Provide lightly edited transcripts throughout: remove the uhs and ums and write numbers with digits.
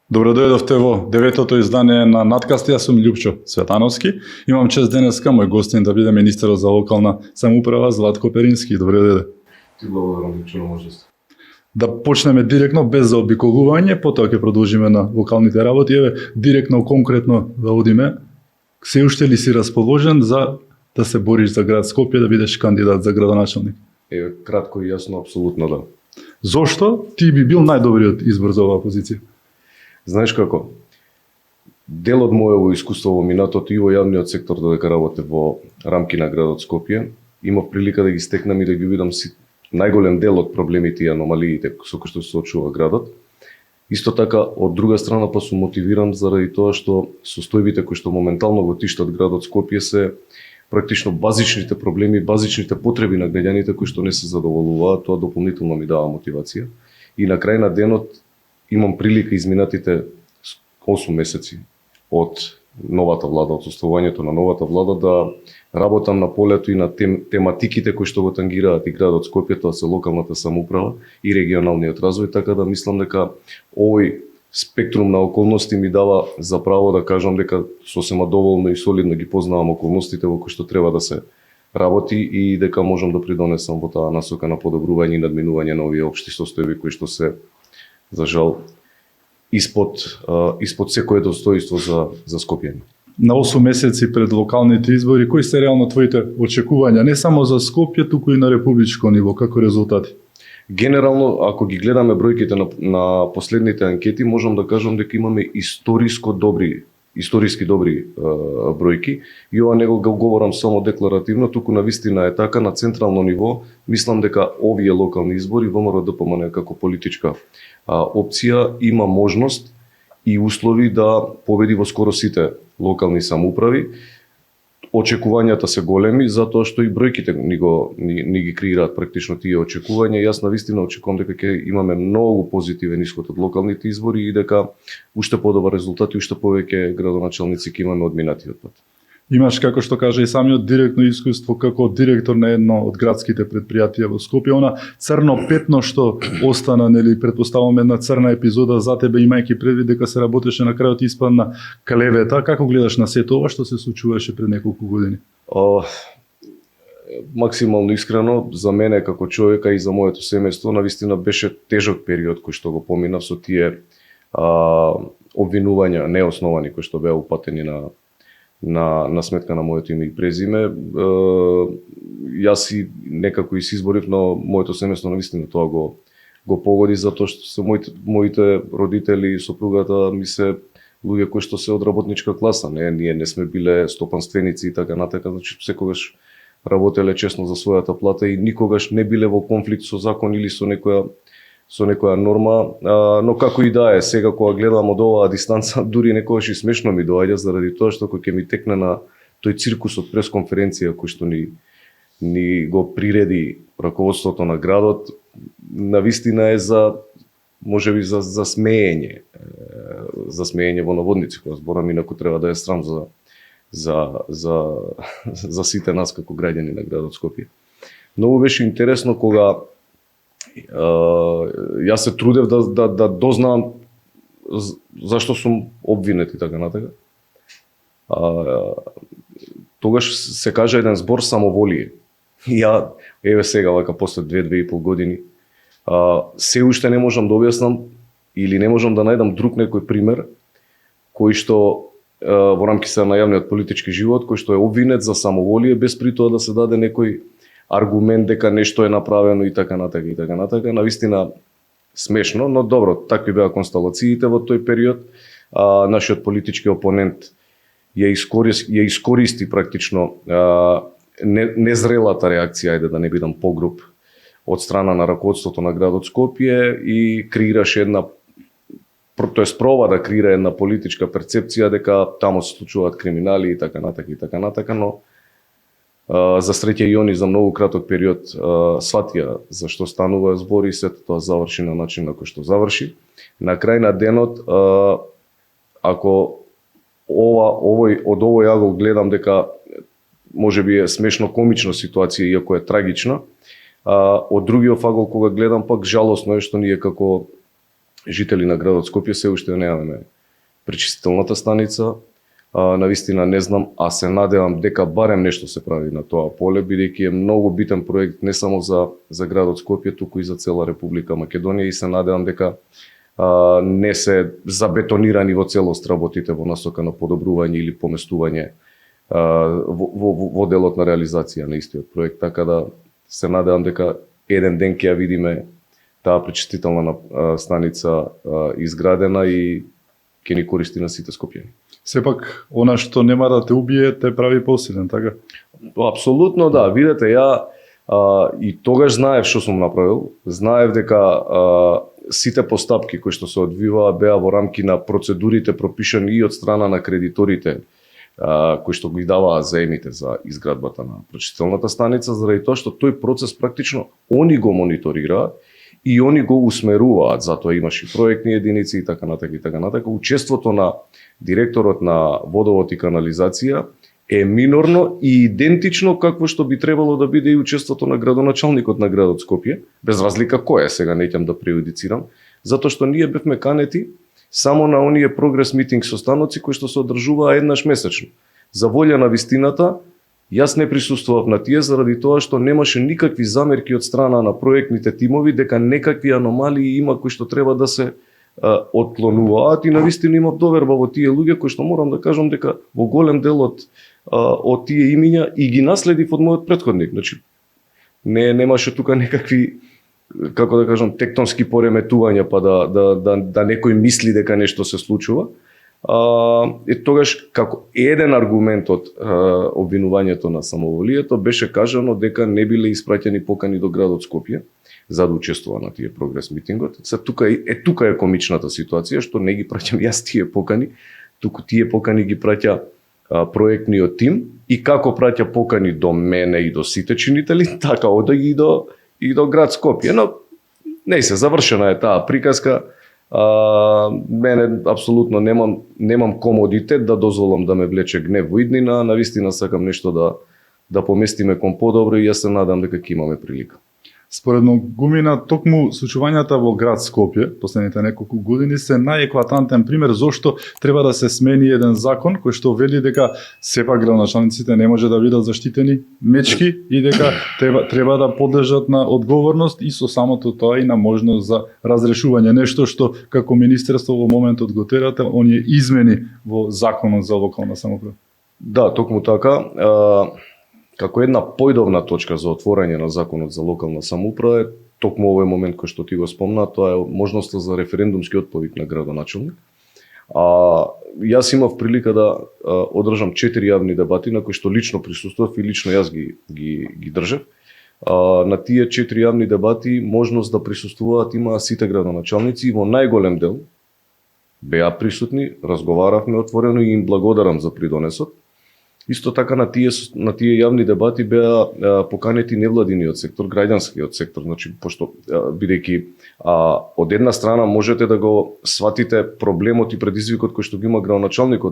Добро дојдовте во деветото издание на Надкаст. Јас сум Љупчо Цветановски. Имам чест денеска мој гостин да биде министерот за локална самоуправа Златко Перински. Добро дојде. Ти благодарам, Љупчо, на можност. Да почнеме директно без заобиколување, потоа ќе продолжиме на локалните работи. Еве, директно, конкретно да одиме. Се уште ли си расположен за да се бориш за град Скопје, да бидеш кандидат за градоначалник? Еве, кратко и јасно, апсолутно да. Зошто ти би бил најдобриот избор за оваа позиција? Знаеш како? Дел од моево искуство во минатото и во јавниот сектор додека работев во рамки на градот Скопје, имав прилика да ги стекнам и да ги видам најголем дел од проблемите и аномалиите со кои што се соочува градот. Исто така, од друга страна, па сум мотивиран заради тоа што состојбите кои што моментално го тиштат градот Скопје се практично базичните проблеми, базичните потреби на граѓаните кои што не се задоволуваат, тоа дополнително ми дава мотивација. И на крај на денот имам прилика изминатите 8 месеци од новата влада, од составувањето на новата влада, да работам на полето и на тематиките кои што го тангираат и градот Скопје, тоа се локалната самоуправа и регионалниот развој, така да мислам дека овој спектрум на околности ми дава за право да кажам дека сосема доволно и солидно ги познавам околностите во кои што треба да се работи и дека можам да придонесам во таа насока на подобрување и надминување на овие општи состојби кои што се, за жал, испод секое достоинство за Скопјани. На 8 месеци пред локалните избори, кои се реално твоите очекувања, не само за Скопје, туку и на републичко ниво, како резултати? Генерално, ако ги гледаме бројките на последните анкети, можам да кажам дека имаме историски добри бројки. И ова не го говорам само декларативно, туку навистина е така. На централно ниво мислам дека овие локални избори ВМРО ДПМН како политичка опција има можност и услови да победи во скоро сите локални самоуправи. Очекувањата се големи, затоа што и бројките ни ги креираат практично тие очекувања. Јас навистина очекувам дека ќе имаме многу позитивен исход од локалните избори и дека уште подобар резултат и уште повеќе градоначалници ќе имаме од минатиот пат. Имаш, како што кажа и самиот, директно искуство како директор на едно од градските предпријатија во Скопје. Она црно петно што остана, нели, предпоставувам една црна епизода за тебе, имајќи предвид дека се работеше на крајот испадна клевета. Како гледаш на сето ова што се случуваше пред неколку години? Максимално искрено, за мене како човека и за моето семејство, навистина беше тежок период кој што го поминав со тие обвинувања неосновани кои што беа упатени на сметка на моето име и презиме. Јас и некако и се изборив, но моето семејство навистина тоа го погоди, затоа што се моите родители и сопругата ми се луѓе кои што се од работничка класа. Ние не сме биле стопанственици и така натака, значи секогаш работеле честно за својата плата и никогаш не биле во конфликт со закон или со некоја норма, но како и да е, сега кога гледам од оваа дистанца, дури некогаш и смешно ми доаѓа заради тоа што кога ќе ми текне на тој циркус од пресконференција кој што ни го приреди раководството на градот, навистина е можеби за смеење во наводници, кога зборам, инаку треба да е срам за сите нас како граѓани на градот Скопје. Многу беше интересно кога јас се трудев да дознам зашто сум обвинет и така натака. Тогаш се кажа еден збор самоволие. Ја, еве сега, вака, после 2-2,5 години, се уште не можам да објаснам или не можам да најдам друг некој пример кој што во рамките на јавниот политички живот, кој што е обвинет за самоволие без при тоа да се даде некој аргумент дека нешто е направено и така натака и така натака. Навистина смешно, но добро, такви беа констелациите во тој период. Нашиот политички опонент ја искористи практично незрелата реакција, ајде да не бидам погруб, од страна на раководството на градот Скопје и креираше проба да креира една политичка перцепција дека таму се случуваат криминали и така натака, но за среќа и они за многу краток период сватија за што станува збор и сето тоа заврши на начин на кој што заврши. На крај на денот, ако од овој агол гледам дека можеби е смешно комична ситуација, иако е трагична, од другиот агол кога гледам пак жалосно е што ние како жители на градот Скопје се уште немаме пречистителната станица. Навистина не знам, а се надевам дека барем нешто се прави на тоа поле, бидејќи е многу битен проект не само за градот Скопје, туку и за цела Република Македонија, и се надевам дека не се забетонирани во целост работите во насока на подобрување или поместување во делот на реализација на истиот проект, така да се надевам дека еден ден ќе ја видиме таа пречистителна станица изградена и ќе ни користи на сите скопјани. Сепак, она што нема да те убие, те прави посилен, така? Апсолутно да, видете, ја и тогаш знаев што сум направил, знаев дека сите постапки кои што се одвиваа беа во рамки на процедурите пропишани и од страна на кредиторите кои што ги даваа заемите за изградбата на пречистителната станица, заради тоа што тој процес практично они го мониторираат и они го усмеруваат, затоа имаш и проектни единици и така натака и така натака. Учеството на директорот на водовод и канализација е минорно и идентично какво што би требало да биде и учеството на градоначалникот на градот Скопје, без разлика кој е, сега неќам да преюдицирам, затоа што ние бевме канети само на оние прогрес митинг состаноци кои што се одржуваа еднаш месечно. За волја на вистината, јас не присуствував на тие заради тоа што немаше никакви замерки од страна на проектните тимови дека некакви аномалии има кои што треба да се отклонуваат, и навистина имав доверба во тие луѓе кои што морам да кажам дека во голем дел од тие имиња и ги наследив од мојот претходник. Значи немаше тука некакви, како да кажам, тектонски пореметувања па да некој мисли дека нешто се случува. Тогаш како еден аргумент од обвинувањето на самоволието беше кажано дека не биле испраќани покани до градот Скопје за да учествува на тие прогрес митингот. Тука е комичната ситуација што не ги праќам јас тие покани, туку тие покани ги праќа проектниот тим, и како праќа покани до мене и до сите чинители, така ода и до град Скопје. Но не се завршена е таа приказка. Мене апсолутно немам комодитет да дозволам да ме влече гнев во иднина, навистина сакам нешто да поместиме кон подобро и јас се надам дека ќе имаме прилика. Според многумина, токму случувањата во град Скопје последните неколку години се најеклатантен пример зошто треба да се смени еден закон кој што вели дека сепак градоначалниците не може да бидат заштитени мечки и дека треба да подлежат на одговорност и со самото тоа и на можност за разрешување, нешто што како министерство во моментот го терате оние измени во законот за локална самоуправа. Да, токму така. Како една појдовна точка за отворање на законот за локална самоуправа е токму овој момент кој што ти го спомна, тоа е можноста за референдумски отповик на градоначалник. Јас имав прилика да одржам 4 јавни дебати на кои што лично присуствував и лично јас ги држев. На тие 4 јавни дебати можност да присуствуваат имаа сите градоначалници и во најголем дел беа присутни, разговаравме отворено и им благодарам за придонесот. Исто така на тие јавни дебати беа поканети невладиниот сектор, граѓанскиот сектор, значи пошто бидејќи од една страна можете да го сватите проблемот и предизвикот кој што ги има градоначалникот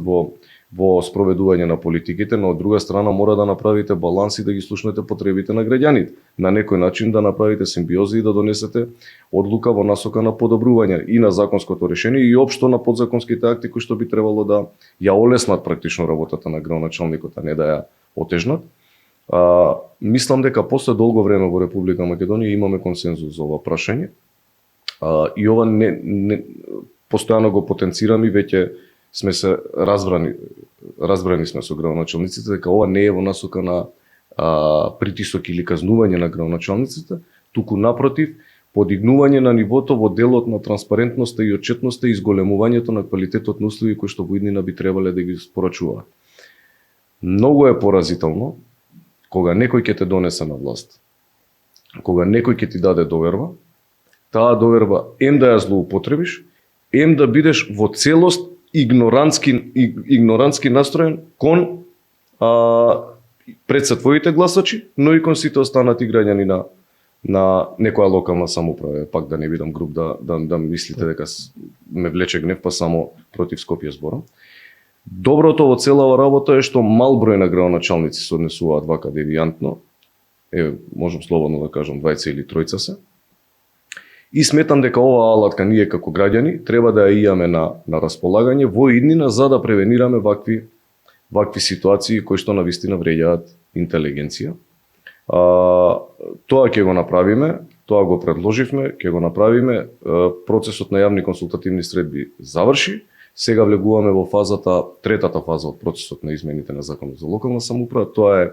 во спроведување на политиките, но од друга страна мора да направите баланс и да ги слушнете потребите на граѓаните. На некој начин да направите симбиоза и да донесете одлука во насока на подобрување и на законското решение и општо на подзаконските акти кои што би требало да ја олеснат практично работата на градоначалникот, а не да ја отежнат. Мислам дека после долго време во Република Македонија имаме консензус за ова прашање. И ова не постојано го потенцирам и веќе сме се разбрани сме со градоначалниците дека ова не е во насока на притисок или казнување на градоначалниците, туку напротив, подигнување на нивото во делот на транспарентноста и отчетноста и изголемувањето на квалитетот на услуги кои што во иднина би требале да ги спорачуваат. Многу е поразително кога некој ќе те донесе на власт, кога некој ќе ти даде доверба, таа доверба ем да ја злоупотребиш, ем да бидеш во целост игнорантски настроен кон пред се твоите гласачи, но и кон сите останати граѓани на некоја локална самоуправа. Пак да не бидам груб да мислите дека ме влече гнев, па само против Скопје зборам. Доброто во целава работа е што мал број на градоначалници се однесуваат вака девијантно. Можам слободно да кажам 20 или 3 се. И сметам дека оваа алатка ние како граѓани треба да ја имаме на располагање во иднина за да превенираме вакви ситуации кои што навистина вреѓаат интелигенција. Тоа ќе го направиме, тоа го предложивме, ќе го направиме. Процесот на јавни консултативни средби заврши. Сега влегуваме во третата фаза од процесот на измените на Законот за локална самоуправа. Тоа е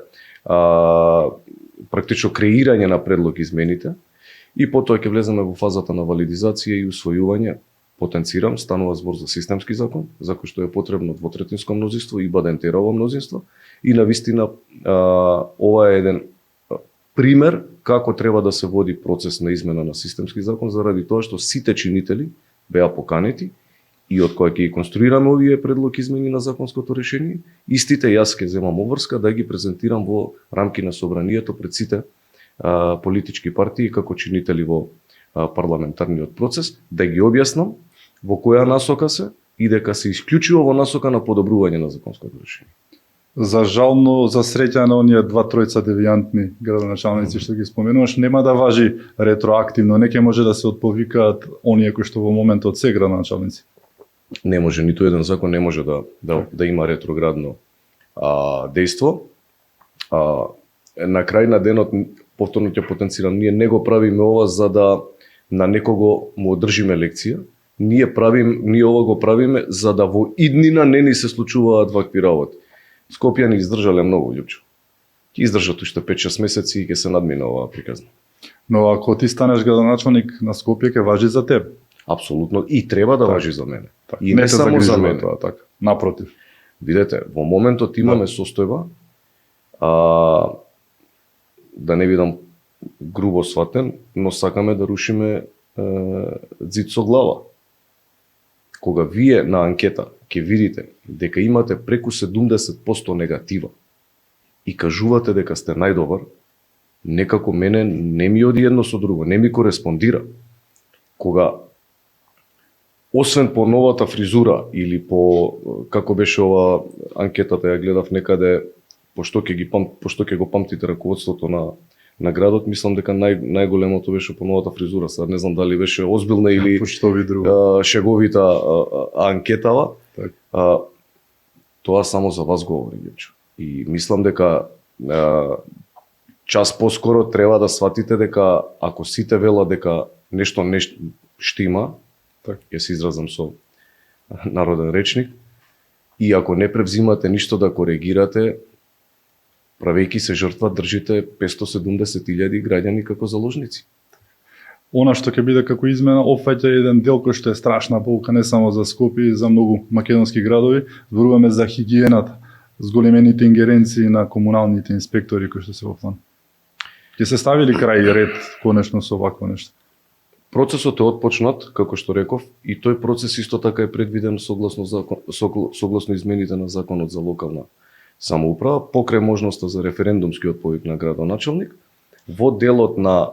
практично креирање на предлог измените и потоа ќе влеземе во фазата на валидизација и усвојување. Потенцирам, станува збор за системски закон, за кој што е потребно двотретинско мнозинство и бадентерово мнозинство. И навистина ова е еден пример како треба да се води процес на измена на системски закон, заради тоа што сите чинители беа поканети и од која ќе ги конструираме овие предлог измени на законското решение, истите јас ќе земам обврска да ги презентирам во рамки на собранието пред сите политички партии како чинители во парламентарниот процес, да ги објаснам во која насока се и дека се исклучиво во насока на подобрување на законското решение. За жално, за среќа на оние 2-3 девијантни градоначалници што ги споменуваш, нема да важи ретроактивно, не ќе може да се отповикаат оние кои што во моментот се градоначалници. Не може, ниту еден закон не може да има ретроградно дејство. На крај на денот, повторно ќе потенцирам, ние не го правиме ова за да на некого му одржиме лекција. Ние ова го правиме за да во иднина не ни се случуваат вакви работи. Скопје ни издржале многу, Љупчо. Ќе издржат уште 5-6 месеци и ќе се надмина оваа приказна. Но ако ти станеш градоначалник на Скопје, ќе важи за теб. Апсолутно, и треба да важи за мене. И не не само за мене. Тоа, така. Напротив. Видете, во моментот имаме состојба, да не бидам грубо сватен, но сакаме да рушиме ѕид со глава. Кога вие на анкета ќе видите дека имате преку 70% негатива и кажувате дека сте најдобар, некако мене не ми оди едно со друго, не ми кореспондира. Кога освен по новата фризура или по како беше ова анкетата, ја гледав некаде, пошто ќе го памтите раководството на градот, мислам дека најголемото беше по новата фризура. Сега не знам дали беше озбилна или шеговита анкетава. Так. Тоа само за вас говори, Ѓевчо. И мислам дека час поскоро треба да сватите дека ако сите велат дека нешто штима, так, ја се изразам со народен речник, и ако не превзимате ништо да коригирате, правејќи се жртва, држите 570.000 граѓани како заложници. Она што ќе биде како измена опфаќа еден дел кој што е страшна полка не само за Скопје и за многу македонски градови, зборуваме за хигиената, зголемените ингеренции на комуналните инспектори кои што се во план. Ќе се стави ли крај ред конечно со вакво нешто? Процесот е отпочнат, како што реков, и тој процес исто така е предвиден согласно измените на Законот за локална самоуправа, покрај можноста за референдумскиот повик на градоначалник, во делот на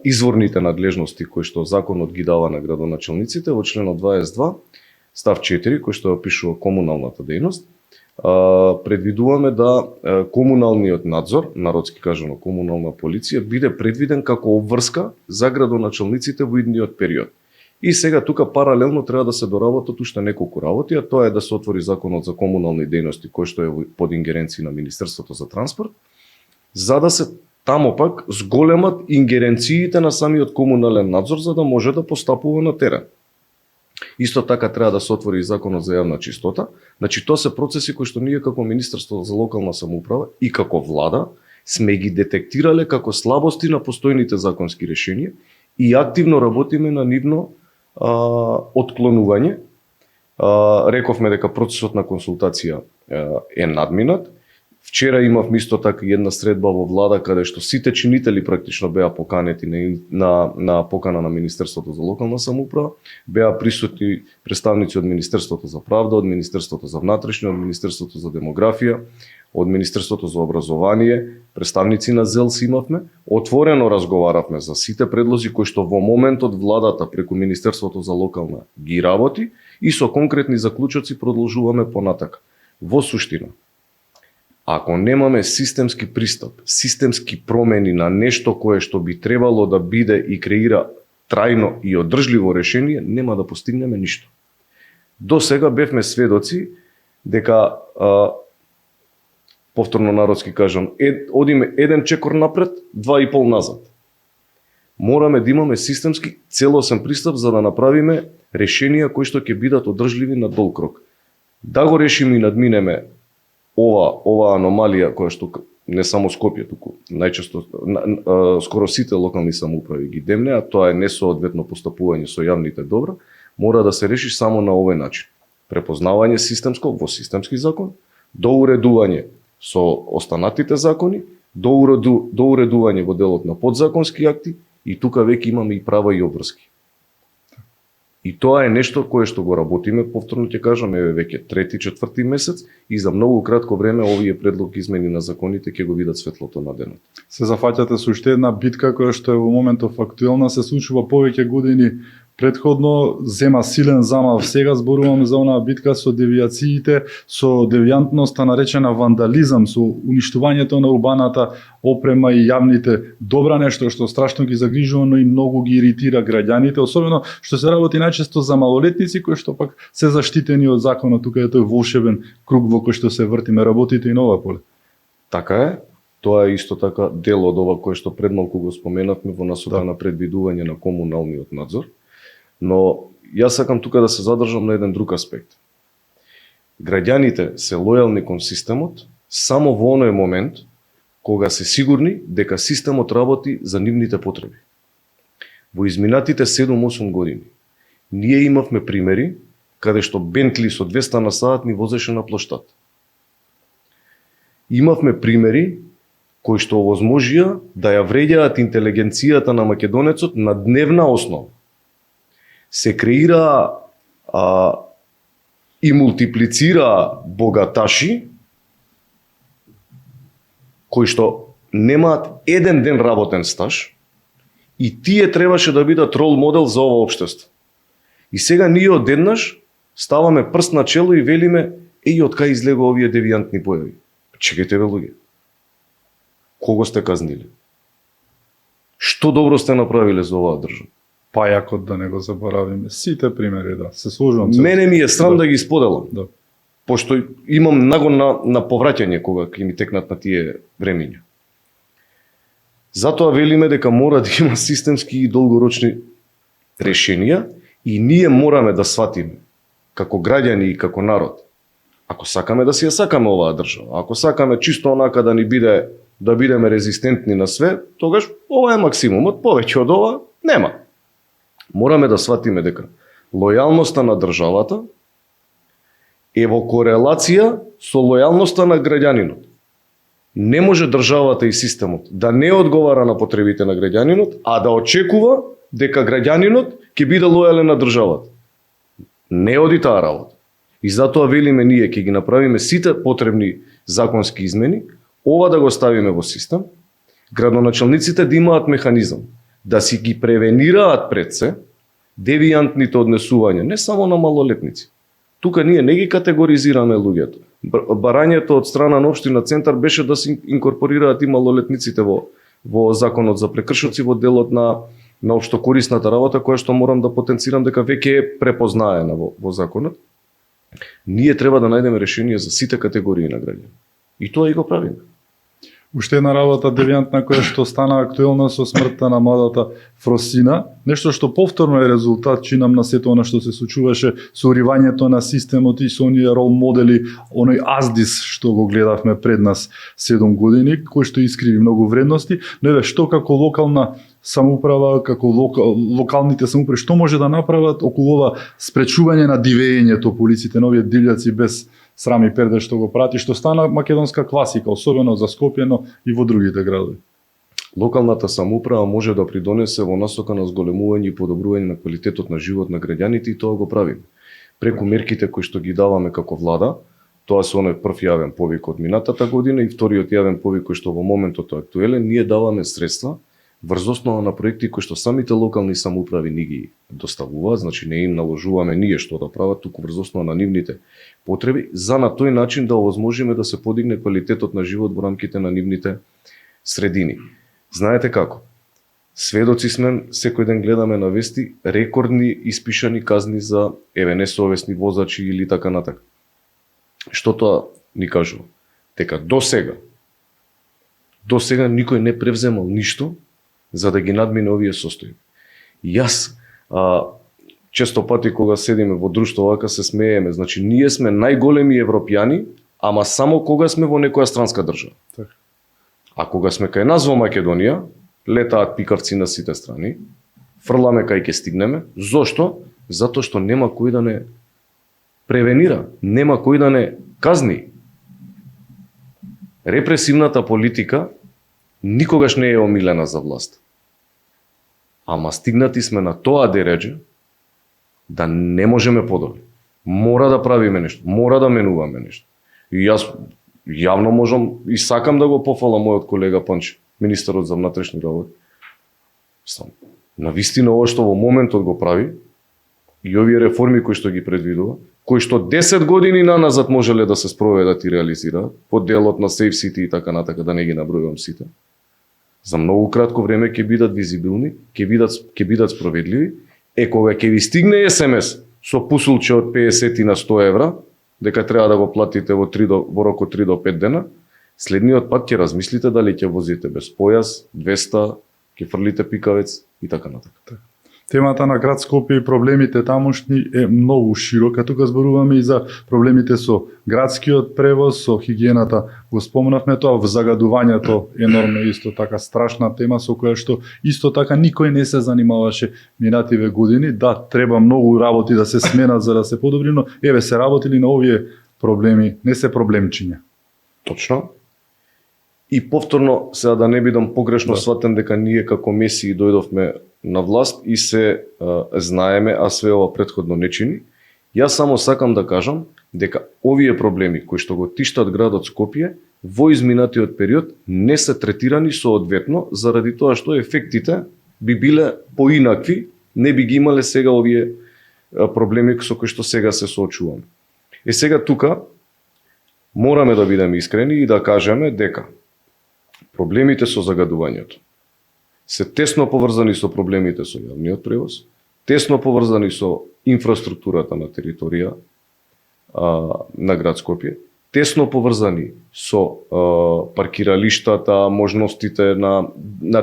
изворните надлежности кои што законот ги дава на градоначалниците, во членот 22, став 4, кој што опишува комуналната дејност, предвидуваме да комуналниот надзор, народски кажано комунална полиција, биде предвиден како обврска за градоначалниците во идниот период. И сега тука паралелно треба да се доработат уште неколку работи, а тоа е да се отвори Законот за комунални дејности, кој што е под ингеренција на Министерството за транспорт, за да се тамо пак зголемат ингеренциите на самиот комунален надзор, за да може да постапува на терен. Исто така треба да се отвори и Законот за јавна чистота. Значи, тоа се процеси кои што ние како Министерство за локална самоуправа и како влада сме ги детектирале како слабости на постојните законски решенија и активно работиме на нивно отклонување. Рековме дека процесот на консултација е надминат. Вчера имав исто така една средба во влада каде што сите чинители практично беа поканети на покана на Министерството за локална самоуправа, беа присутни представници од Министерството за правда, од Министерството за внатрешни, од Министерството за демографија, од Министерството за образование, представници на ЗЕЛС имавме, отворено разговаравме за сите предлози кои што во моментот владата преку Министерството за локална ги работи и со конкретни заклучоци продолжуваме понатака. Во суштина, ако немаме системски пристап, системски промени на нешто кое што би требало да биде и креира трајно и одржливо решение, нема да постигнеме ништо. До сега бевме сведоци дека, повторно народски кажам, одиме еден чекор напред, 2,5 назад. Мораме да имаме системски целосен пристап за да направиме решенија кои што ќе бидат одржливи на долг рок. Да го решиме и надминеме ова аномалија која што не само Скопје, туку најчесто скоро сите локални самоуправи ги демне, а тоа е несоодветно постапување со јавните добра, мора да се реши само на овој начин. Препознавање системско во системски закон, доуредување со останатите закони, доуредување во делот на подзаконски акти и тука веќе имаме и права и обврски. И тоа е нешто кое што го работиме, повторно ќе кажам, веќе 3-4 месец и за многу кратко време овие предлог измени на законите ќе го видат светлото на денот. Се зафаќате со уште една битка која што е во моментов актуелна, се случува повеќе години предходно, зема силен замав. Сега зборуваме за онаа битка со девијациите, со девијантноста наречена вандализам, со уништувањето на урбаната опрема и јавните добра, нешто што страшно ги загрижува, но и многу ги иритира граѓаните, особено што се работи најчесто за малолетници кои што пак се заштитени од законот, тука е тој волшебен круг во кој што се вртиме, работите и на ова поле. Така е. Тоа е исто така дел од ова кое што пред малку го споменавме во насока на предвидување на комуналниот надзор. Но јас сакам тука да се задржам на еден друг аспект. Граѓаните се лојални кон системот само во оној момент кога се сигурни дека системот работи за нивните потреби. Во изминатите 7-8 години ние имавме примери каде што Бентли со 200 на сат ни возеше на плоштад. Имавме примери кои што овозможија да ја вреѓаат интелигенцијата на македонецот на дневна основа. Се креира и мултиплицира богаташи кои што немаат еден ден работен стаж и тие требаше да бидат рол модел за ова општество. И сега ние одеднаш ставаме прст на чело и велиме од кај излегува овие девијантни појави. Чекајте бе луѓе. Кого сте казнили? Што добро сте направиле за оваа држава? Пајакот, да не го заборавиме. Сите примери, да, се служувам. Мене ми е срам да ги споделам. Да. Пошто имам нагон на повраќање кога ќе ми текнат на тие времиња. Затоа велиме дека мора да има системски и долгорочни решенија и ние мораме да сватиме како граѓани и како народ. Ако сакаме да си ја сакаме оваа држава, ако сакаме чисто онака да ни биде да бидеме резистентни на све, тогаш ова е максимумот, повеќе од ова нема. Мораме да сватиме дека лојалноста на државата е во корелација со лојалноста на граѓанинот. Не може државата и системот да не одговара на потребите на граѓанинот, а да очекува дека граѓанинот ќе биде лојален на државата. Не оди таа работа. И затоа велиме ние ќе ги направиме сите потребни законски измени, ова да го ставиме во систем, градоначалниците да имаат механизам да си ги превенираат пред се девијантните однесувања, не само на малолетници. Тука ние не ги категоризираме луѓето. Барањето од страна на општина Центар беше да се инкорпорираат и малолетниците во законот за прекршоци во делот на општокорисната работа, која што морам да потенцирам дека веќе е препознаена во законот. Ние треба да најдеме решение за сите категории на граѓани. И тоа и го правиме. Уште една работа девијантна која што стана актуелна со смртта на младата Фросина, нешто што повторно е резултат, чинам, на сето она што се случуваше со уривањето на системот и со оние рол модели, оној аздис што го гледавме пред нас 7 години, кој што искриви многу вредности, но еве што како локална самоуправа, како локалните самоуправи, што може да направат околу ова спречување на дивењето по улиците, новите дивљаци без срам и перде што го прати, што стана македонска класика, особено за Скопје, но и во другите градови. Локалната самоуправа може да придонесе во насока на зголемување и подобрување на квалитетот на живот на граѓаните и тоа го правиме. Преку мерките кои што ги даваме како влада, тоа се оној прв јавен повик од минатата година и вториот јавен повик кој што во моментот е актуелен, ние даваме средства врз основа на проекти кои што самите локални самоуправи ни ги доставуваат, значи не им наложуваме ние што да прават, туку врз основа на нивните потреби, за на тој начин да овозможиме да се подигне квалитетот на живот во рамките на нивните средини. Знаете како? Сведоци сме, секој ден гледаме на вести, рекордни испишани казни за несовесни возачи или така натака. Што тоа ни кажува? Дека до сега никој не превземал ништо за да ги надмине овие состојби. Јас често пати кога седиме во друштво вака се смееме, значи ние сме најголеми европјани, ама само кога сме во некоја странска држава. Така. А кога сме кај нас во Македонија, летаат пикавци на сите страни, фрламе кај ќе стигнеме. Зошто? Затоа што нема кој да не превенира, нема кој да не казни. Репресивната политика никогаш не е омилена за власт. Ама стигнати сме на тоа дередже да не можеме подобро. Мора да правиме нешто, мора да менуваме нешто. И јас јавно можам и сакам да го пофалам мојот колега Панче, министерот за внатрешни работи. Навистина ова што во моментот го прави и овие реформи кои што ги предвидува, кои што 10 години наназад можеле да се спроведат и реализираат, по делот на Safe City и така натака, да не ги набројувам сите. За многу кратко време ќе бидат визибилни, ќе бидат спроведливи. Кога ќе ви стигне СМС со пусулче од 50 на 100 евра, дека треба да го платите во рок од 3 до 5 дена, следниот пат ќе размислите дали ќе возите без појас, 200, ќе фрлите пикавец и така натака. Темата на град Скопје и проблемите тамошни е многу широка. Тука зборуваме и за проблемите со градскиот превоз, со хигиената. Го спомнавме тоа, во загадувањето енормно исто така страшна тема со која што исто така никој не се занимаваше минативе години. Да, треба многу работи да се сменат за да се подобри, но еве се работили на овие проблеми, не се проблемчиња. Точно. И повторно, сега да не бидам погрешно сватен дека ние како месии дојдовме на власт и се знаеме, а све ова претходно не чини. Јас само сакам да кажам дека овие проблеми кои што го тиштат градот Скопје во изминатиот период не се третирани соодветно заради тоа што ефектите би биле поинакви, не би ги имале сега овие проблеми со кои што сега се соочуваме. Сега тука мораме да бидеме искрени и да кажеме дека проблемите со загадувањето се тесно поврзани со проблемите со јавниот превоз, тесно поврзани со инфраструктурата на територија на град Скопје, тесно поврзани со паркиралиштата, можностите на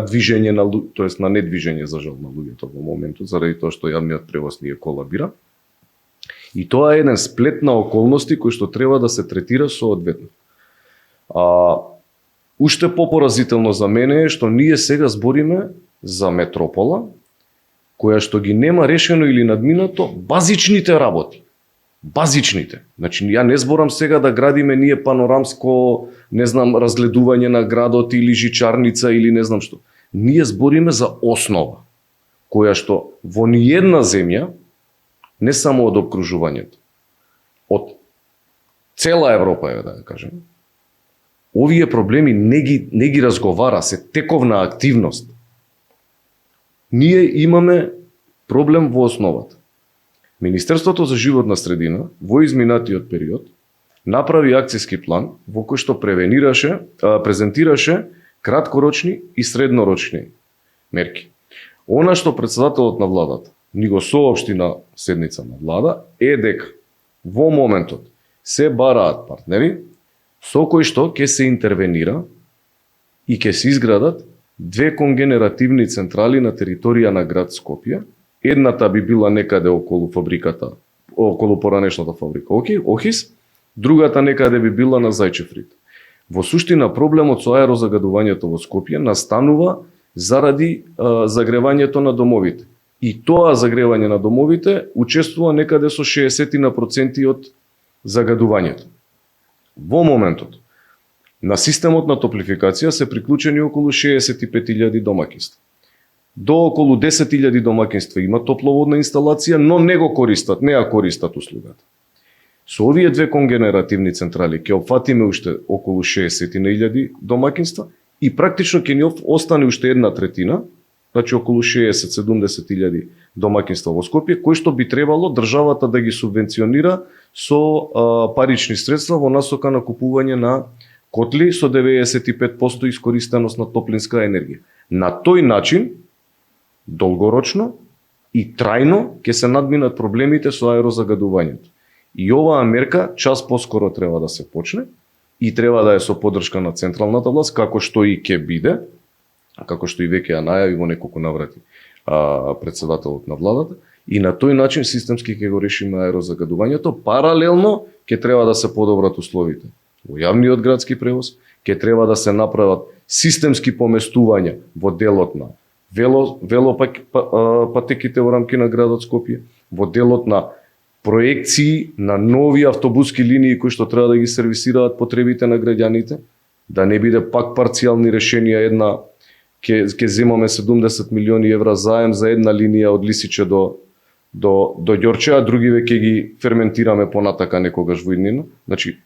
движење тоест на недвижење за жал на луѓето во моментот, заради тоа што јавниот превоз ни е колабира. И тоа е еден сплет на околности кои што треба да се третира соодветно. Уште попоразително за мене е што ние сега збориме за метропола, која што ги нема решено или надминато базичните работи. Базичните. Значи, ја не зборам сега да градиме ние панорамско, не знам, разгледување на градот или жичарница или не знам што. Ние збориме за основа, која што во ниедна земја, не само од обкружувањето, од цела Европа, да ја кажем, овие проблеми не ги разговара, се тековна активност. Ние имаме проблем во основата. Министерството за животна средина во изминатиот период направи акцијски план во кој што презентираше краткорочни и среднорочни мерки. Она што председателот на владата ни го соопшти на седница на влада е дека во моментот се бараат партнери со кои што ќе се интервенира и ќе се изградат 2 конгенеративни централи на територија на град Скопје. Едната би била некаде околу фабриката, околу поранешната фабрика Охис, другата некаде би била на Зајчев рид. Во суштина проблемот со аерозагадувањето во Скопје настанува заради загревањето на домовите. И тоа загревање на домовите учествува некаде со 60% од загадувањето. Во моментот на системот на топлификација се приклучени околу 65.000 домаќинства. До околу 10.000 домаќинства има топловодна инсталација, но не ја користат услугата. Со овие 2 конгенеративни централи ќе опфатиме уште околу 60.000 домаќинства и практично ќе ни остане уште 1/3, значи околу 60-70.000 домаќинства во Скопје, кои што би требало државата да ги субвенционира со парични средства во насока на купување на котли со 95% искористеност на топлинска енергија. На тој начин долгорочно и трајно ќе се надминат проблемите со аерозагадувањето. И оваа мерка час поскоро треба да се почне и треба да е со поддршка на централната власт, како што и ќе биде, како што и веќе ја најави во неколку наврати председателот на владата, и на тој начин системски ќе го решиме аерозагадувањето. Паралелно ќе треба да се подобрат условите во јавниот градски превоз, ќе треба да се направат системски поместувања во делот на велопатеките во рамки на градот Скопје, во делот на проекции на нови автобуски линии кои што треба да ги сервисираат потребите на граѓаните, да не биде пак парцијални решенија, една ќе земаме 70 милиони евра заем за една линија од Лисиче до Ѓорче, а други веќе ги ферментираме понатака некогаш во иднина. Значи,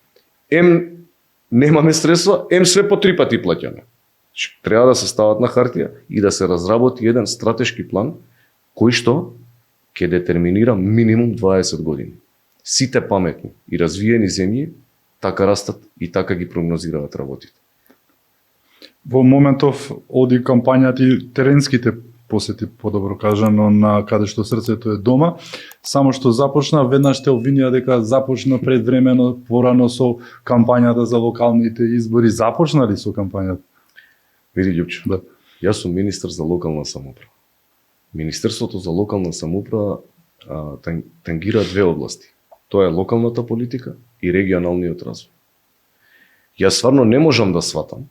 немаме средства, све по 3 пати плаќаме. Треба да се стават на хартија и да се разработи еден стратешки план кој што ќе детерминира минимум 20 години. Сите паметни и развиени земји така растат и така ги прогнозираат работите. Во моментов оди кампањата и теренските посети, подобро кажано, на каде што срцето е дома, само што започна, веднаш те обвинија дека започна предвремено, порано со кампањата за локалните избори. Започна ли со кампањата? Види, Љупчо, Да. јас сум министер за локална самоуправа. Министерството за локална самоуправа тангира две области. Тоа е локалната политика и регионалниот развој. Јас стварно не можам да сватам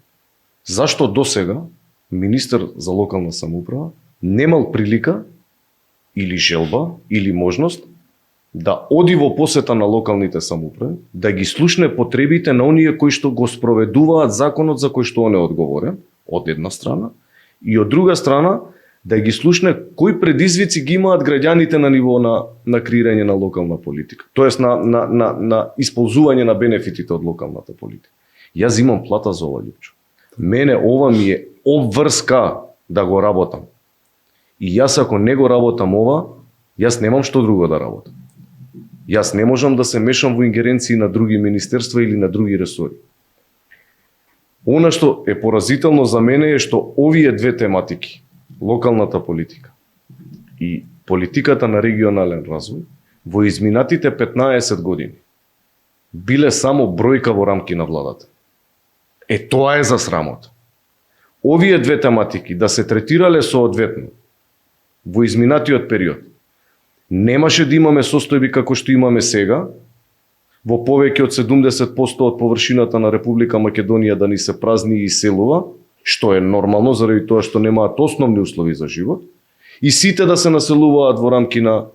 зашто досега министер за локална самоуправа немал прилика или желба или можност да оди во посета на локалните самоуправи, да ги слушне потребите на оние кои што го спроведуваат законот за кој што он е одговорен, од една страна, и од друга страна да ги слушне кои предизвици ги имаат граѓаните на ниво на креирање на локална политика, тоест на исползување на бенефитите од локалната политика. Јас имам плата за ова, Љупчо. Мене ова ми е обврска да го работам. И јас ако не го работам ова, јас немам што друго да работам. Јас не можам да се мешам во ингеренции на други министерства или на други ресори. Она што е поразително за мене е што овие две тематики, локалната политика и политиката на регионален развој, во изминатите 15 години биле само бројка во рамки на владата. Тоа е за срамот. Овие две тематики да се третирале соодветно во изминатиот период, немаше да имаме состојби како што имаме сега, во повеќе од 70% од површината на Република Македонија да ни се празни и селува, што е нормално заради тоа што немаат основни услови за живот, и сите да се населуваат во рамки на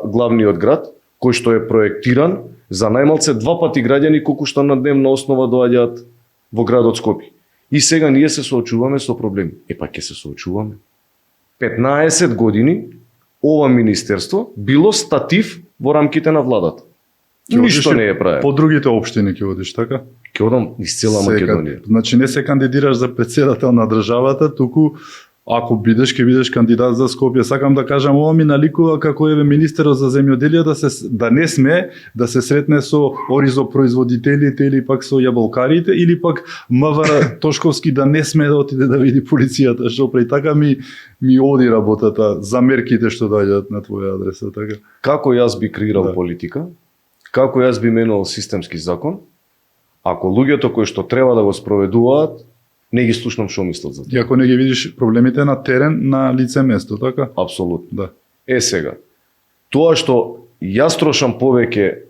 главниот град, кој што е проектиран за најмалце 2 пати граѓани колку што на дневна основа доаѓаат во градот Скопје. И сега ние се соочуваме со проблеми. Па ќе се соочуваме. 15 години ова министерство било статив во рамките на владата. Ништо не е правено. По другите општини ќе одиш, така? Ќе одам из цела Македонија. Значи не се кандидираш за председател на државата, туку ако бидеш, ќе бидеш кандидат за Скопје. Сакам да кажам, ова ми наликува како еве министерот за земјоделие да не сме да се сретне со оризопроизводителите или пак со јаболкарите, или пак МВР Тошковски да не сме да отиде да види полицијата, што прави. Така ми оди работата за мерките што доаѓаат на твоја адреса, така. Како јас би креирал политика, како јас би менувал системски закон, ако луѓето кои што треба да го спроведуваат не ги слушнам што мислат за тоа. И ако не ги видиш проблемите на терен, на лице место, така? Апсолутно. Да. Сега, тоа што јас трошам повеќе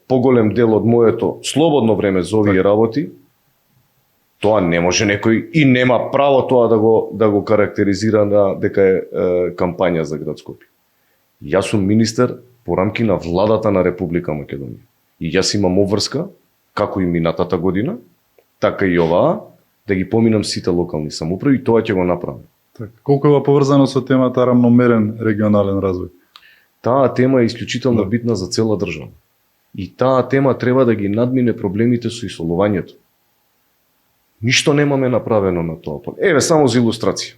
поголем дел од моето слободно време за овие работи, тоа не може некој и нема право тоа да го карактеризира дека е кампања за град Скопје. Јас сум министер по рамки на владата на Република Македонија. И јас имам обврска, како и минатата година, така и оваа, да ги поминам сите локални самоуправи, и тоа ќе го направам. Така. Колку е поврзано со темата рамномерен регионален развој? Таа тема е исклучително битна за цела држава. И таа тема треба да ги надмине проблемите со исолувањето. Ништо немаме направено на тоа поле. Еве само за илустрација.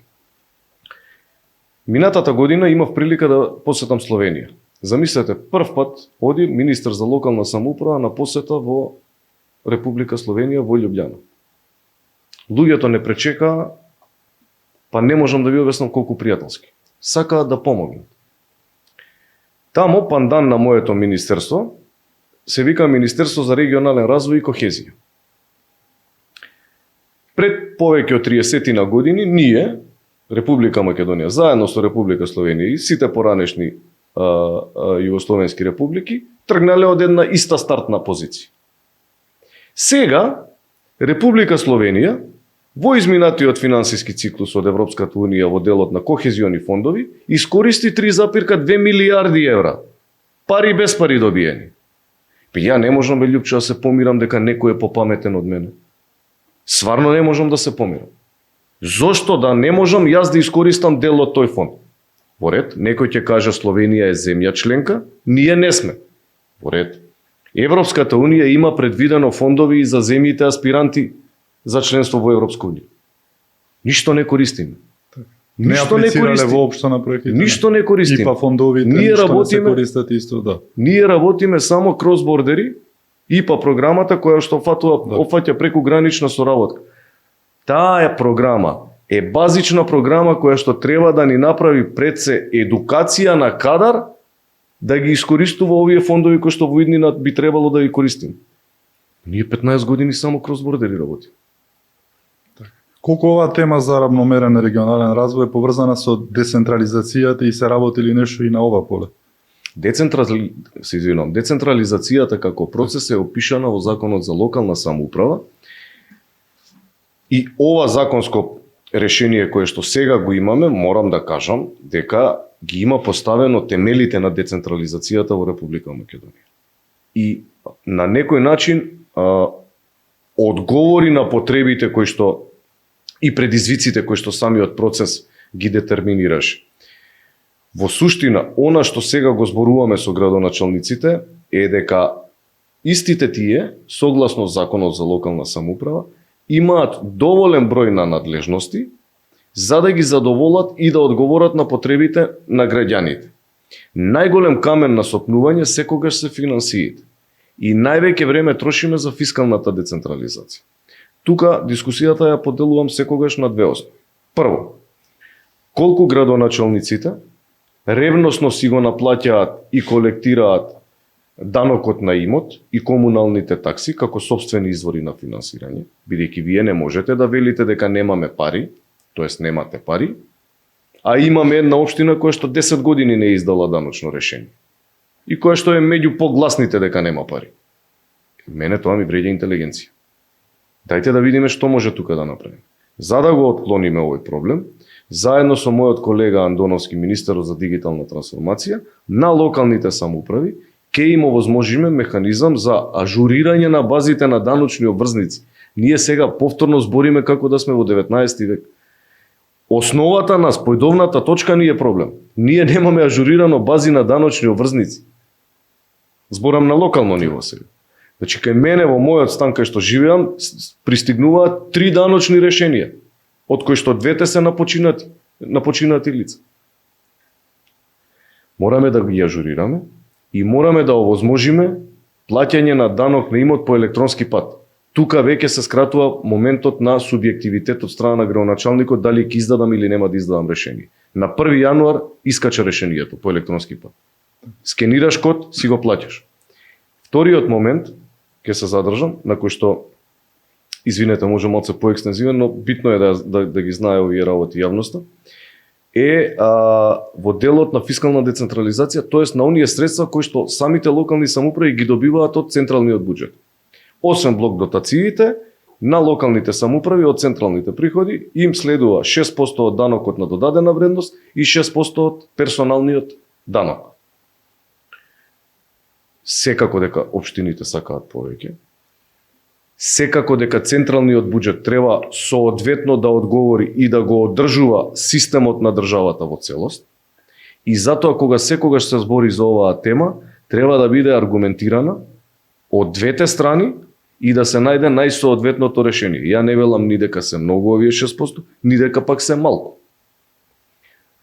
Минатата година имав прилика да посетам Словенија. Замислете, прв пат оди министер за локална самоуправа на посета во Република Словенија во Љубљана. Луѓето не пречекаа па не можам да ви обяснам колку пријателски. Сакаат да помогнат. Тамо, пандан на моето министерство, се вика Министерство за регионален развој и кохезија. Пред повеќе од 30 на години, ние, Република Македонија, заедно со Република Словенија и сите поранешни југословенски републики, тргнале од една иста стартна позиција. Сега, Република Словенија, во изминатиот финансиски циклус од Европската Унија во делот на кохезиони фондови, искористи 3,2 милиарди евра. Пари без пари добиени. Ја не можам, бе Љупчо, да се помирам дека некој е попаметен од мене. Сварно не можам да се помирам. Зошто да не можам јас да искористам дел од тој фонд? Во ред, некој ќе каже Словенија е земја членка, ние не сме. Во ред. Европската Унија има предвидено фондови и за земјите аспиранти за членство во Европска Унија. Ништо не користиме. Ништо не користиме воопшто на проектите. Ништо не користиме. ИПА фондовите ништо не се користат исто, да. Ние работиме само кросбордери, ИПА програмата која што опфаќа преку гранична соработка. Таа програма е базична програма која што треба да ни направи пред се едукација на кадар да ги искористува овие фондови кои што во иднина би требало да ги користиме. Ние 15 години само кросбордери работиме. Колку оваа тема за равномерен регионален развој е поврзана со децентрализацијата и се работи ли нешто и на ова поле? Децентрализацијата како процес е опишана во Законот за локална самоуправа и ова законско решение кое што сега го имаме, морам да кажам дека ги има поставено темелите на децентрализацијата во Република Македонија. И на некој начин одговори на потребите кои што и предизвиците кои што самиот процес ги детерминираше. Во суштина, она што сега го зборуваме со градоначалниците е дека истите тие, согласно Законот за локална самоуправа, имаат доволен број на надлежности за да ги задоволат и да одговорат на потребите на граѓаните. Најголем камен на сопнување секогаш се финансиите. И највеќе време трошиме за фискалната децентрализација. Тука дискусијата ја поделувам секогаш на две основи. Прво, колку градоначалниците ревносно си го наплаќаат и колектираат данокот на имот и комуналните такси како сопствени извори на финансирање, бидејќи вие не можете да велите дека немаме пари, тоест немате пари, а имаме една општина која што 10 години не е издала даночно решение и која што е меѓу погласните дека нема пари. Мене тоа ми вреѓа интелигенција. Дајте да видиме што може тука да направиме. За да го отклониме овој проблем, заедно со мојот колега Андоновски, министерот за дигитална трансформација, на локалните самоуправи ќе им овозможиме механизам за ажурирање на базите на даночни обврзници. Ние сега повторно збориме како да сме во 19 век. Основата на спојдовната точка ни е проблем. Ние немаме ажурирано бази на даночни обврзници. Зборам на локално ниво сега. Значи, кај мене во мојот стан кај што живеам, пристигнуваат 3 даночни решенија, од кои што 2 се напочинати лица. Мораме да ги ажурираме и мораме да овозможиме плаќање на данок на имот по електронски пат. Тука веќе се скратува моментот на субјективитет од страна на градоначалникот дали ќе издадам или нема да издадам решение. На 1 јануар искача решението по електронски пат. Скенираш код, си го плаќаш. Вториот момент ќе се задржам, на кој што, извинете, може малце поекстензивен, но битно е да ги знае овие работи јавноста, е во делот на фискална децентрализација, тоест на оние средства кои што самите локални самоуправи ги добиваат од централниот буџет. Освен блок дотациите, на локалните самоуправи од централните приходи им следува 6% од данокот на додадена вредност и 6% од персоналниот данок. Секако дека општините сакаат повеќе, секако дека централниот буџет треба соодветно да одговори и да го одржува системот на државата во целост, и затоа кога секогаш се збори за оваа тема, треба да биде аргументирана од двете страни и да се најде најсоодветното решение. Ја не велам ни дека се многу овие 6%, ни дека пак се малку.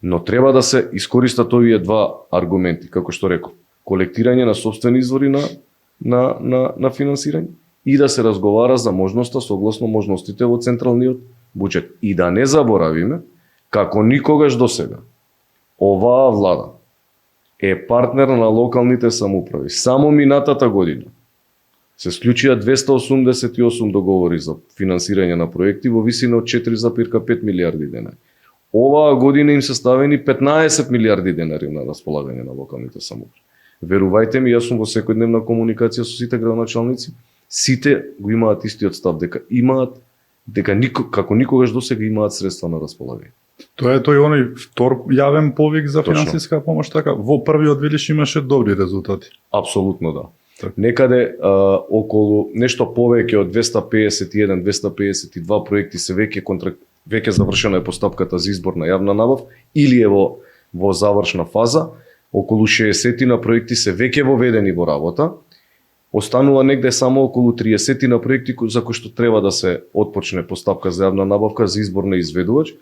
Но треба да се искористат овие два аргументи, како што реков, колектирање на сопствени извори на финансирање и да се разговара за можноста согласно можностите во централниот буџет. И да не заборавиме Како никогаш досега, оваа влада е партнер на локалните самоуправи. Само минатата година се склучија 288 договори за финансирање на проекти во висина од 4,5 милиарди денари. Оваа година им се ставени 15 милиарди денари на располагање на локалните самоуправи. Верувајте ми, јас сум во секојдневна комуникација со сите градоначалници, сите го имаат истиот став, дека како никогаш досега имаат средства на располагање. Тоа е тој оној втор јавен повик за Точно. финансиска помош, така? Во првиот велиш имаше добри резултати. Апсолутно да. Така. Некаде околу нешто повеќе од 251-252 проекти се веќе завршена е постапката за избор на јавна набав или е во завршна фаза. Околу 60 на проекти се веќе воведени во работа. Останува негде само околу 30 на проекти за кои што треба да се отпочне постапка за јавна набавка за избор на изведувач.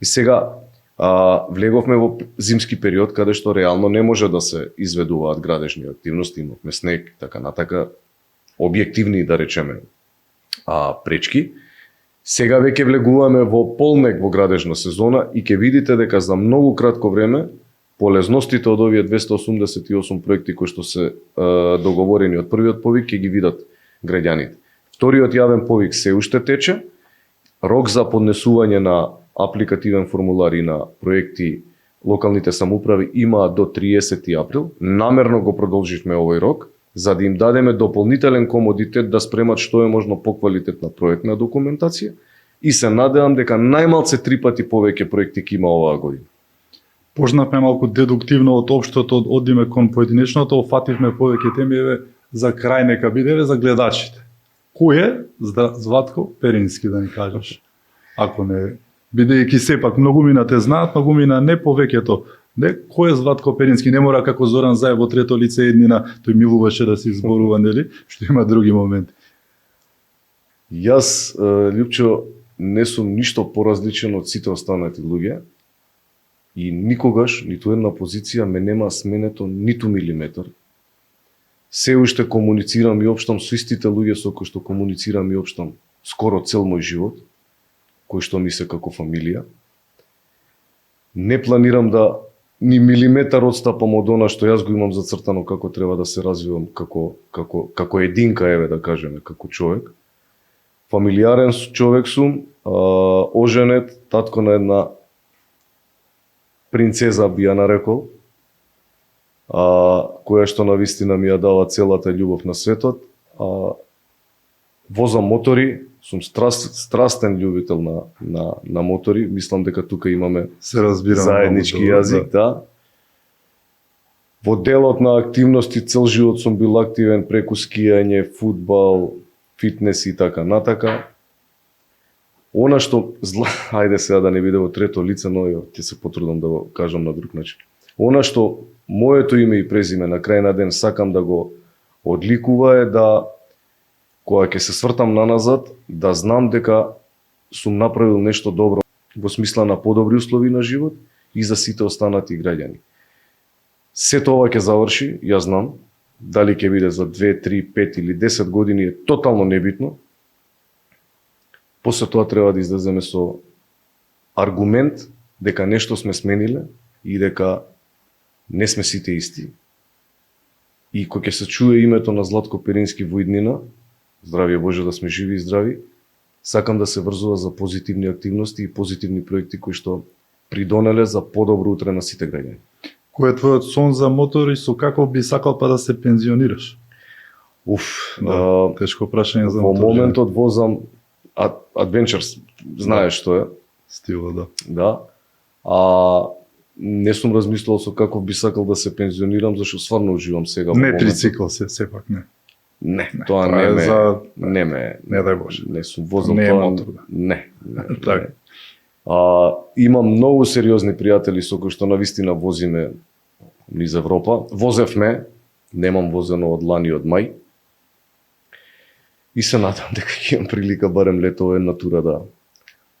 И сега влеговме во зимски период каде што реално не може да се изведуваат градежни активности, имавме снег, така натака, објективни да речеме пречки. Сега веќе влегуваме во полнег во градежна сезона и ќе видите дека за многу кратко време полезностите од овие 288 проекти кои што се договорени од првиот повик ќе ги видат граѓаните. Вториот јавен повик се уште тече. Рок за поднесување на апликативен формулар и на проекти локалните самоуправи имаат до 30 април. Намерно го продолживме овој рок за да им дадеме дополнителен комодитет да спремат што е можно поквалитетна проектна документација и се надевам дека најмалце 3 пати повеќе проекти ќе има оваа година. Почнавме малку дедуктивно од општото, одиме кон поединечното, офативме повеќе теми, еве за крај нека биде за гледачите. Кој е Златко Перински, да ни кажеш? Ако не, бидејќи сепак многумина те знаат, многумина не повеќето. Кој е Златко Перински? Не мора како Зоран Заев во трето лице еднина, тој милуваше да се изборува, нели? Што има други моменти. Јас, Лјупчо, не сум ништо поразличен од сите останати луѓе и никогаш, ниту една позиција ме нема сменето ниту милиметар. Се уште комуницирам и општам со истите луѓе со кои што комуницирам и општам скоро цел мој живот, кои што ми се како фамилија. Не планирам да ни милиметар одстапам од она што јас го имам зацртано како треба да се развивам како единка, еве да кажеме, како човек. Фамилиарен човек сум, оженет, татко на една принцеза би ја нарекол, која што на вистина ми ја дава целата љубов на светот. Возам мотори, сум страстен љубител на мотори, мислам дека тука имаме Се разбираме заеднички јазик, да. Во делот на активности цел живот сум бил активен преку скијање, фудбал, фитнес и така натака. Она што ајде сега да не биде во трето лице, но ќе се потрудам да го кажам на друг начин. Она што моето име и презиме на крај на ден сакам да го одликува е да кога ќе се свртам наназад, да знам дека сум направил нешто добро во смисла на подобри услови на живот и за сите останати граѓани. Сето ова ќе заврши, јас знам, дали ќе биде за 2, 3, 5 или 10 години е тотално небитно. После тоа треба да излеземе со аргумент дека нешто сме смениле и дека не сме сите исти. И кога ќе се чуе името на Златко Перински во иднина, здравје Боже да сме живи и здрави, сакам да се врзува за позитивни активности и позитивни проекти кои што придонеле за подобро утре на сите граѓани. Кој е твојот сон за мотор и со каков би сакал па да се пензионираш? Тешко прашање за во мотор. Во моментот возам Adventures, знаеш што е. Стила, да. Да. Не сум размислувал со каков би сакал да се пензионирам, зашто стварно уживам сега во Не моментот. трицикл сепак не. Не, Не, тоа тоа не е ме, за- не дај Боже. Не сум возам Не е тоа. мотор, да. Не. Така. Имам многу сериозни пријатели со кои што навистина возиме низ Европа. Возевме, немам возено од лани од мај. И се надам дека ќе имам прилика барем лето една тура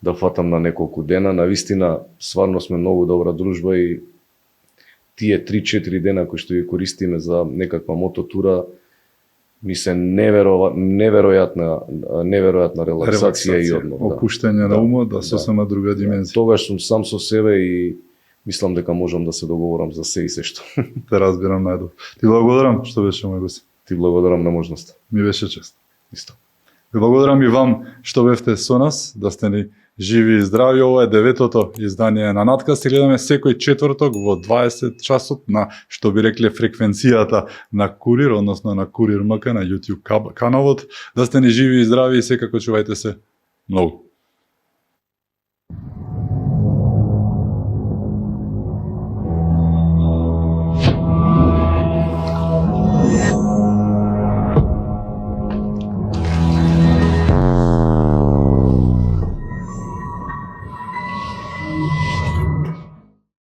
да фатам на неколку дена. Навистина, сварно сме многу добра дружба и тие 3-4 дена кои што ги користиме за некаква мототура ми се неверојатна релаксација и одмор. Да. Опуштање на умот, да, сосема друга димензија. Тогаш сум сам со себе и мислам дека можам да се договорам за се и се што. Те разбирам најдобро. Ти благодарам што беше мој гост. Ти благодарам на можност. Ми беше чест. Исто. Ви благодарам и вам што бевте со нас, да сте ни живи и здрави. Ова е 9-то издание на Надкаст и гледаме секој четврток во 20 часот на, што би рекле, фреквенцијата на Курир, односно на Курир МК на YouTube каналот. Да сте ни живи и здрави и секако чувајте се многу.